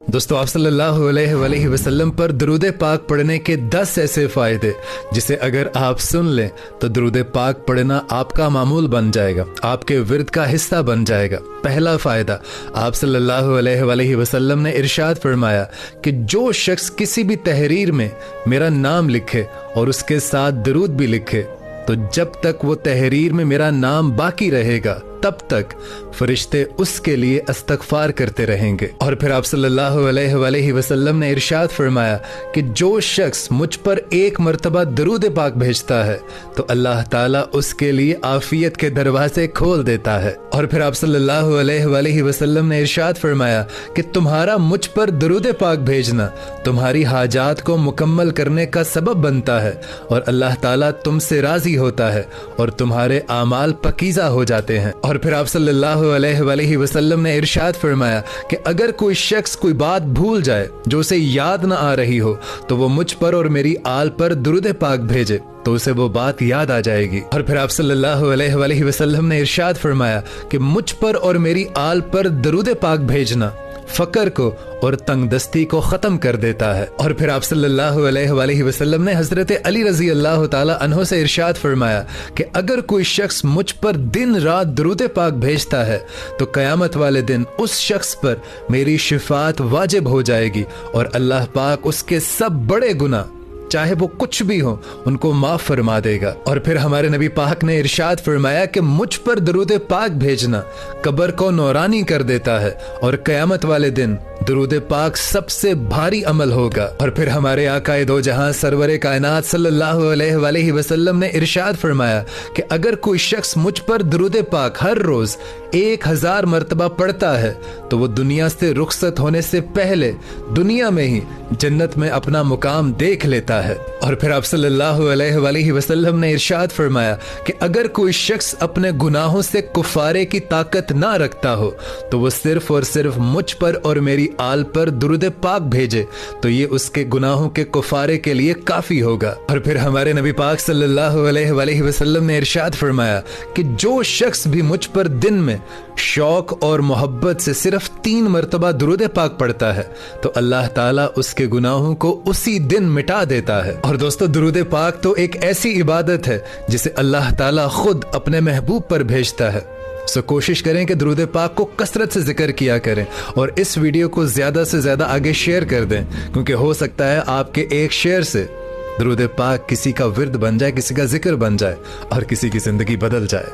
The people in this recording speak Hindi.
दोस्तों, आप सल्लल्लाहु अलैहि वसल्लम पर दरूद पाक पढ़ने के 10 ऐसे फ़ायदे जिसे अगर आप सुन लें तो दरूद पाक पढ़ना आपका मामूल बन जाएगा, आपके विर्द का हिस्सा बन जाएगा। पहला फ़ायदा, आप सल्लल्लाहु अलैहि वसल्लम ने इरशाद फरमाया कि जो शख्स किसी भी तहरीर में मेरा नाम लिखे और उसके साथ दरूद भी लिखे तो जब तक वो तहरीर में मेरा नाम बाकी रहेगा तब तक फरिश्ते उसके लिए इस्तग़फ़ार करते रहेंगे। और फिर आप सल्लल्लाहु अलैहि वसल्लम ने इरशाद फरमाया कि जो शख्स मुझ पर एक मर्तबा दरूद पाक भेजता है तो अल्लाह ताला उसके लिए आफियत के दरवाजे खोल देता है। और फिर आप सल्लल्लाहु अलैहि वसल्लम ने इरशाद फरमाया कि तुम्हारा मुझ पर दरूद पाक भेजना तुम्हारी हाजात को मुकम्मल करने का सबब बनता है और अल्लाह ताला तुमसे राजी होता है और तुम्हारे आमाल पकीज़ा हो जाते हैं। और फिर आप सल्लल्लाहु अलैहि वसल्लम ने इरशाद फरमाया कि अगर कोई शख्स कोई बात भूल जाए जो उसे याद ना आ रही हो तो वो मुझ पर और मेरी आल पर दरूद पाक भेजे तो उसे वो बात याद आ जाएगी। और फिर आप सल्लल्लाहु अलैहि वसल्लम ने इरशाद फरमाया कि मुझ पर और मेरी आल पर दरूद पाक भेजना फकर को और तंगदस्ती को ख़त्म कर देता है। और फिर आप सल्लल्लाहु अलैहि वसल्लम ने हज़रत अली रज़ी अल्लाह ताला अन्हो से इरशाद फरमाया कि अगर कोई शख्स मुझ पर दिन रात दरूद पाक भेजता है तो क़यामत वाले दिन उस शख्स पर मेरी शिफात वाजिब हो जाएगी और अल्लाह पाक उसके सब बड़े गुनाह चाहे वो कुछ भी हो उनको माफ फरमा देगा। और फिर हमारे नबी पाक ने इरशाद फरमाया कि मुझ पर दरूद पाक भेजना कब्र को नौरानी कर देता है और क़यामत वाले दिन दरूद पाक सबसे भारी अमल होगा। और फिर हमारे आकाए दो जहां सरवरे कायनात सल्लल्लाहु अलैहि वसल्लम ने इरशाद फरमाया कि अगर कोई शख्स मुझ पर दरूद पाक हर रोज 1000 मरतबा पढ़ता है तो वो दुनिया से रुखसत होने से पहले दुनिया में ही जन्नत में अपना मुकाम देख लेता है। और फिर आप सल्लल्लाहु अलैहि वसल्लम ने इरशाद फरमाया कि अगर कोई शख्स अपने गुनाहों से कुफारे की ताकत ना रखता हो तो वो सिर्फ और सिर्फ मुझ पर और मेरी आल पर दरूद पाक भेजे तो ये उसके गुनाहों के कुफारे के लिए काफी होगा। और फिर हमारे नबी पाक सल्लल्लाहु अलैहि वसल्लम ने इरशाद फरमाया कि जो शख्स भी मुझ पर दिन में शौक और मोहब्बत से सिर्फ 3 मरतबा दरूद पाक पढ़ता है तो अल्लाह ताला उसके गुनाहों को उसी दिन मिटा देता है। और दोस्तों, दरूद पाक तो एक ऐसी इबादत है जिसे अल्लाह ताला खुद अपने महबूब पर भेजता है। सो कोशिश करें कि दरूद पाक को कसरत से जिक्र किया करें और इस वीडियो को ज़्यादा से ज़्यादा आगे शेयर कर दें क्योंकि हो सकता है आपके एक शेयर से दरूद पाक किसी का विर्द बन जाए, किसी का जिक्र बन जाए और किसी की ज़िंदगी बदल जाए।